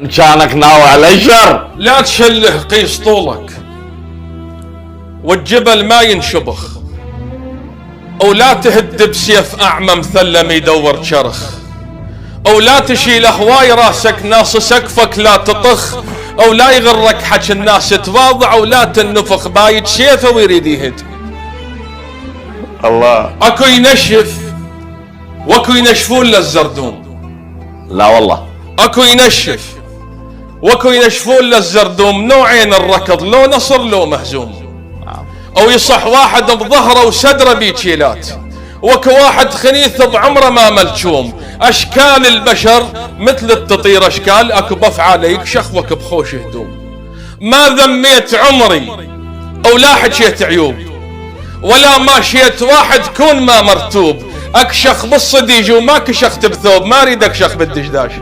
ان كانك ناوي على شر لا تشله قيس طولك، والجبل ما ينشبخ، او لا تهد بسيف اعمى مثلم يدور شرخ، او لا تشيل هواي راسك ناص سقفك لا تطخ، او لا يغرك حكي الناس تواضع ولا تنفخ بايد سيفه ويريد يهد. الله. اكو ينشف واكو ينشفون للزردوم. لا والله. اكو ينشف واكو ينشفون للزردوم، نوعين الركض، لو نصر لو مهزوم. او يصح واحد بظهره وصدره بيتشيلات، واكو واحد خنيث بعمره ما ملشوم. اشكال البشر مثل التطير اشكال، اكو بافعاله يكشخ واكو بخوش هدوم. ما ذميت عمري او لا حكيت عيوب، ولا ماشيت واحد كون ما مرتوب. اكشخ بالصديج وما كشخت بثوب، ما اريد اكشخ بالدشداش.